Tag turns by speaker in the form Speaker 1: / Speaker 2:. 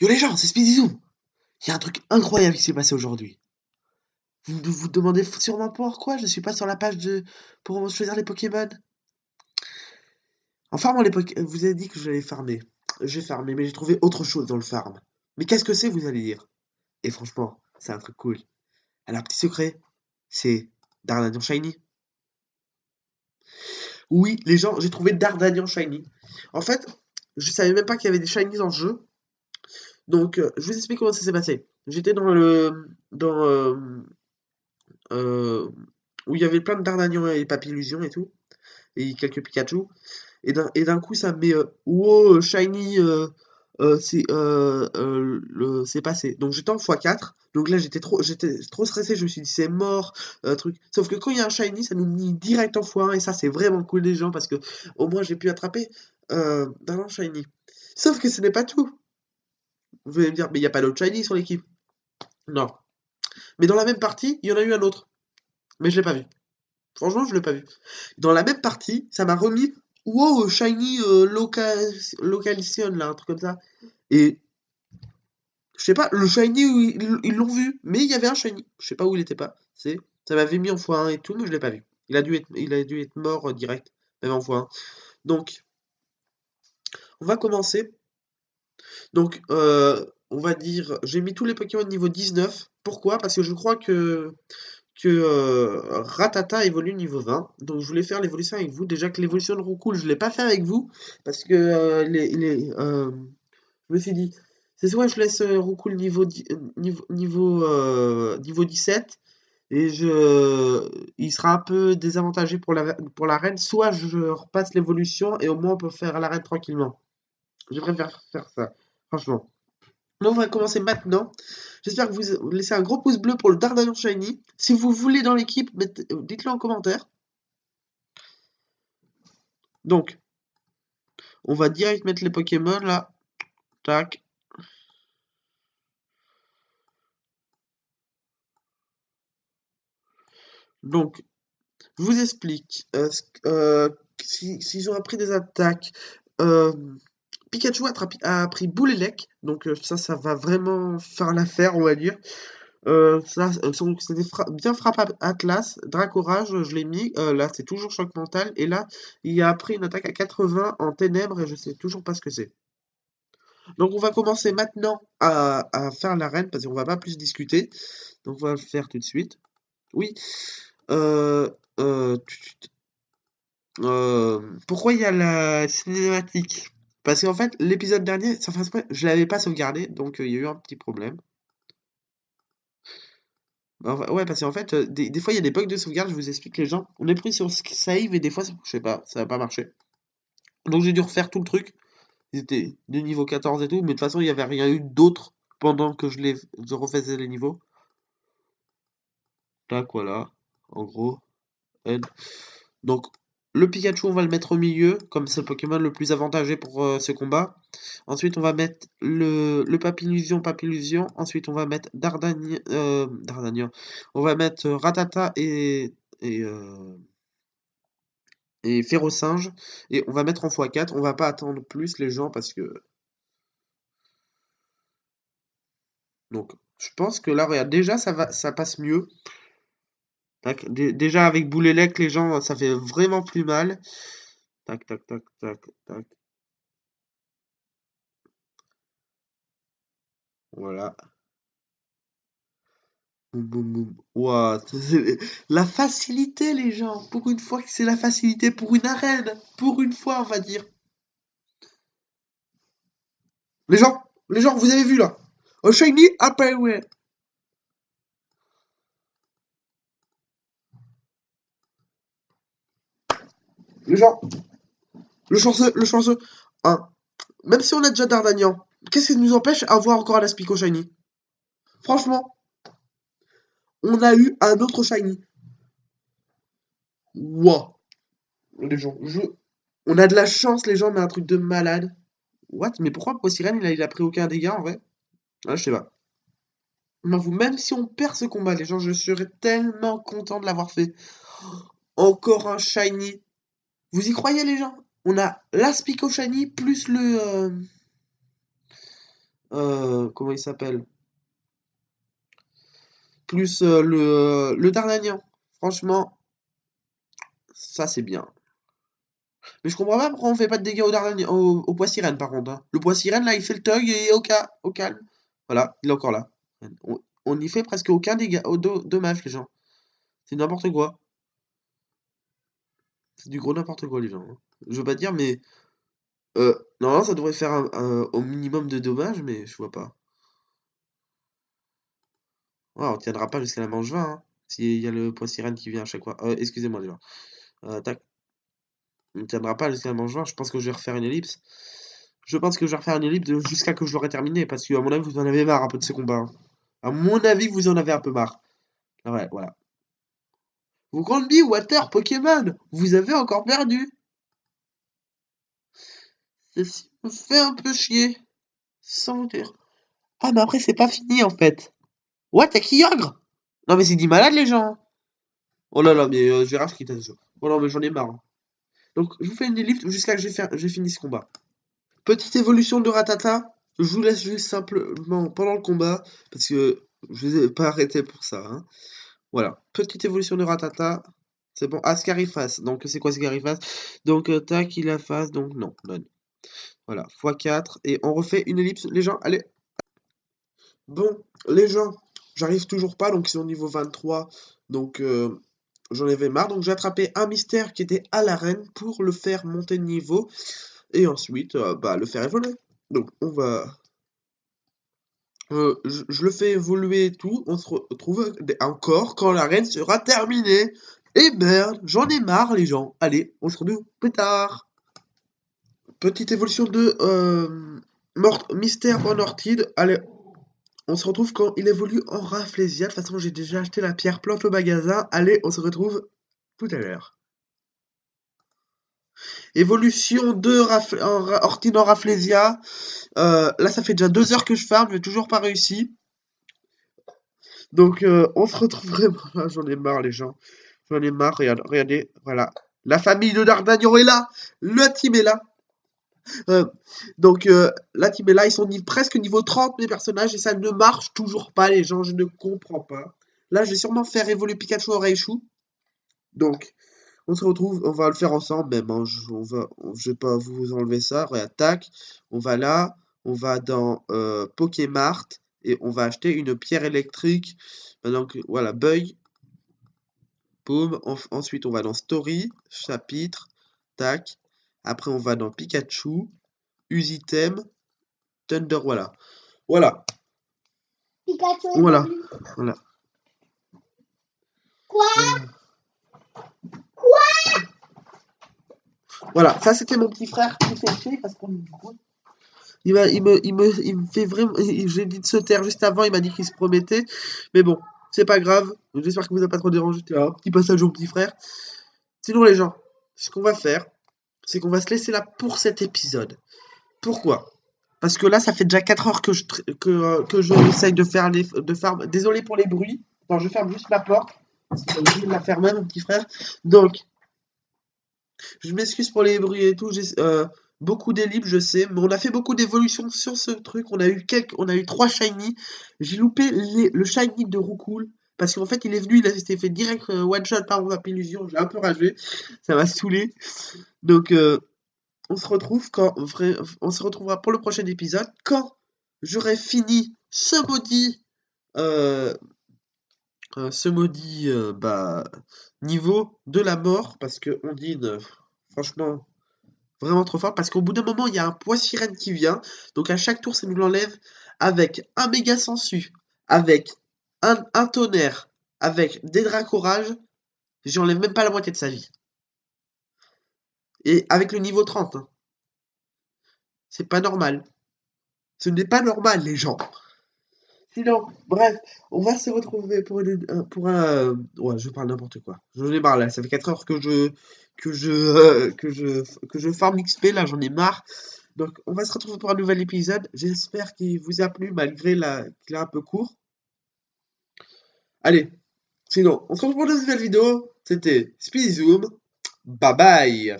Speaker 1: Yo les gens, c'est Speedy Zoom. Il y a un truc incroyable qui s'est passé aujourd'hui. Vous vous demandez sûrement pourquoi je suis pas sur la page pour choisir les Pokémon. En farmant les Pokémon, vous avez dit que j'allais farmer. J'ai farmé, mais j'ai trouvé autre chose dans le farm. Mais qu'est-ce que c'est, vous allez dire? Et franchement, c'est un truc cool. Alors, petit secret, c'est Dardanian Shiny. Oui, les gens, j'ai trouvé Dardanian Shiny. En fait, je savais même pas qu'il y avait des Shinies dans le jeu. Donc, je vous explique comment ça s'est passé. J'étais euh, où il y avait plein de Dardanian et Papillusion et tout, et quelques Pikachu. Et d'un coup, ça me met wow, Shiny, c'est passé. Donc j'étais en x4. Donc là, j'étais trop stressé. Je me suis dit, c'est mort, truc. Sauf que quand il y a un Shiny, ça nous met direct en x1. Et ça, c'est vraiment cool, les gens, parce que au moins, j'ai pu attraper d'un Shiny. Sauf que ce n'est pas tout. Vous allez me dire, mais il n'y a pas d'autre Shiny sur l'équipe. Non. Mais dans la même partie, il y en a eu un autre. Mais je l'ai pas vu. Franchement, je l'ai pas vu. Dans la même partie, ça m'a remis wow, Shiny Localization, là, un truc comme ça. Et je sais pas, le Shiny, ils l'ont vu, mais il y avait un Shiny. Je sais pas où il était pas. Ça m'avait mis en x1 et tout, mais je l'ai pas vu. Il a dû être mort direct, même en x1. Donc, on va commencer. Donc, on va dire, j'ai mis tous les Pokémon niveau 19. Pourquoi? Parce que je crois que Rattata évolue niveau 20. Donc je voulais faire l'évolution avec vous. Déjà que l'évolution de Roucoule, je ne l'ai pas fait avec vous. Parce que je me suis dit, c'est soit je laisse Roucoule niveau 17 et il sera un peu désavantagé pour la reine, soit je repasse l'évolution et au moins on peut faire la reine tranquillement. Je préfère faire ça, franchement. Donc on va commencer maintenant. J'espère que vous laissez un gros pouce bleu pour le Dardanian Shiny. Si vous voulez dans l'équipe, dites-le en commentaire. Donc, on va direct mettre les Pokémon là. Tac. Donc, je vous explique. S'ils ont appris des attaques, euh, Pikachu a appris Boulélec. Donc, ça va vraiment faire l'affaire, on va dire. C'était bien frappe Atlas, Dracorage, je l'ai mis, là c'est toujours choc mental, et là il a appris une attaque à 80 en ténèbres et je sais toujours pas ce que c'est. Donc on va commencer maintenant à faire l'arène parce qu'on va pas plus discuter, donc on va le faire tout de suite. Oui, euh, pourquoi il y a la cinématique? Parce qu'en fait l'épisode dernier, ça fait exprès, je l'avais pas sauvegardé, donc il y a eu un petit problème. Ouais, parce qu'en fait, des fois, il y a des bugs de sauvegarde, je vous explique les gens. On est pris sur save et des fois, je sais pas, ça va pas marcher. Donc j'ai dû refaire tout le truc. Ils étaient de niveau 14 et tout, mais de toute façon, il n'y avait rien eu d'autre pendant que je refaisais les niveaux. Tac, voilà, en gros. N. Donc, le Pikachu, on va le mettre au milieu, comme c'est le Pokémon le plus avantagé pour ce combat. Ensuite, on va mettre le Papillusion. Ensuite, on va mettre Dardania. On va mettre Ratata et Férocinge. Et on va mettre en x4. On va pas attendre plus les gens parce que. Donc, je pense que là, regarde, déjà, ça passe mieux. Tac, déjà, avec Boulélec, les gens, ça fait vraiment plus mal. Tac, tac, tac, tac, tac. Voilà. Boum, boum, boum. Ouah, la facilité, les gens. Pour une fois que c'est la facilité pour une arène. Pour une fois, on va dire. Les gens, vous avez vu là. Un shiny Apparel. Les gens, le chanceux. Hein. Même si on a déjà Dardanian, qu'est-ce qui nous empêche d'avoir encore un Aspico shiny? Franchement, on a eu un autre shiny. Ouah. Les gens, on a de la chance, les gens, mais un truc de malade. What? Mais pourquoi Posirène, il a pris aucun dégât en vrai? Ah, je sais pas. Même si on perd ce combat, les gens, je serais tellement content de l'avoir fait. Encore un shiny. Vous y croyez, les gens? On a l'Aspico shiny plus Comment il s'appelle? Plus le Dardanien. Franchement, ça c'est bien. Mais je comprends pas pourquoi on fait pas de dégâts au Dardanien, au poids sirène par contre, hein. Le poids sirène là, il fait le tug et au calme. Voilà, il est encore là. On y fait presque aucun dégât, au dommage les gens. C'est n'importe quoi. C'est du gros n'importe quoi les gens, hein. Je veux pas dire, mais non, ça devrait faire au minimum de dommages, mais je vois pas. Ouais, on tiendra pas jusqu'à la manche 20, hein, s'il y a le poids sirène qui vient à chaque fois. Excusez-moi les gens. Tac. On ne tiendra pas jusqu'à la manche 20. Je pense que je vais refaire une ellipse. Je pense que je vais refaire une ellipse jusqu'à que je l'aurai terminé, parce que à mon avis vous en avez marre un peu de ces combats, hein. À mon avis vous en avez un peu marre. Ah ouais, voilà. Vous grande bille, Water, Pokémon, vous avez encore perdu. Ceci me fait un peu chier. Sans vous dire. Ah mais après c'est pas fini en fait. What, t'as Kyogre? Non mais c'est dit malade les gens, hein. Oh là là, mais je vais rage quitte à ce jeu. Oh non mais j'en ai marre, hein. Donc je vous fais une ellipse jusqu'à que j'ai fini ce combat. Petite évolution de Ratata. Je vous laisse juste simplement pendant le combat, parce que je ne vais pas arrêter pour ça, hein. Voilà. Petite évolution de Ratata. C'est bon. Ah, Scarifas. Donc c'est quoi Scarifas? Donc tac, il a face. Donc non. None. Voilà. x4. Et on refait une ellipse. Les gens, allez. Bon, les gens, j'arrive toujours pas. Donc ils sont au niveau 23. Donc j'en avais marre. Donc j'ai attrapé un mystère qui était à l'arène pour le faire monter de niveau. Et ensuite, bah, le faire évoluer. Donc on va... je le fais évoluer et tout, on se retrouve encore quand l'arène sera terminée. Et merde, j'en ai marre les gens. Allez, on se retrouve plus tard. Petite évolution de Mystère en Orchide. Allez, on se retrouve quand il évolue en Rafflesia. De toute façon, j'ai déjà acheté la pierre plante au magasin. Allez, on se retrouve tout à l'heure. Évolution de Orchide en Rafflesia. Là, ça fait déjà 2 heures que je farm, j'ai toujours pas réussi. Donc, on se retrouve vraiment là. J'en ai marre, les gens. J'en ai marre. Regardez, voilà. La famille de Dardagnon est là. Le team est là. Euh, donc, la team est là. Ils sont presque niveau 30, mes personnages. Et ça ne marche toujours pas, les gens. Je ne comprends pas. Là, je vais sûrement faire évoluer Pikachu en Raichu. Donc, on se retrouve. On va le faire ensemble, même, hein. Je vais pas vous enlever ça. Réattaque. On va là. On va dans Pokémart. Et on va acheter une pierre électrique. Donc, voilà. Beuil. Boum. Ensuite, on va dans Story, chapitre, tac. Après, on va dans Pikachu, use item, Thunder, voilà. Voilà.
Speaker 2: Pikachu
Speaker 1: Voilà.
Speaker 2: évolue.
Speaker 1: Voilà.
Speaker 2: Quoi?
Speaker 1: Voilà. Ça, c'était mon petit frère qui fait chier parce qu'on il me fait vraiment. J'ai dit de se taire juste avant, il m'a dit qu'il se promettait. Mais bon, c'est pas grave. J'espère que vous n'avez pas trop dérangé. C'était un petit passage au petit frère. Sinon, les gens, ce qu'on va faire, c'est qu'on va se laisser là pour cet épisode. Pourquoi? Parce que là, ça fait déjà 4 heures que je essaye de faire de farm. Désolé pour les bruits. Attends, je ferme juste la porte. J'ai oublié de la fermer, mon petit frère. Donc, je m'excuse pour les bruits et tout. Beaucoup d'ellipses, je sais. Mais on a fait beaucoup d'évolutions sur ce truc. On a eu 3 shiny. J'ai loupé le shiny de Roucoule. Parce qu'en fait, il est venu, il s'était fait direct one shot par mon illusion. J'ai un peu ragé. Ça m'a saoulé. Donc, on se retrouvera pour le prochain épisode quand j'aurai fini euh, ce maudit niveau de la mort parce que Ondine, franchement, vraiment trop fort parce qu'au bout d'un moment il y a un poids sirène qui vient, donc à chaque tour ça nous l'enlève avec un méga sensu, avec un tonnerre, avec des dracorages, j'enlève même pas la moitié de sa vie. Et avec le niveau 30, hein. C'est pas normal. Ce n'est pas normal, les gens. Sinon, bref, on va se retrouver pour un. Ouais, je parle n'importe quoi. J'en ai marre là. Ça fait 4 heures que je farm XP là. J'en ai marre. Donc, on va se retrouver pour un nouvel épisode. J'espère qu'il vous a plu malgré qu'il est un peu court. Allez, sinon, on se retrouve pour une nouvelle vidéo. C'était Speedy Zoom. Bye bye.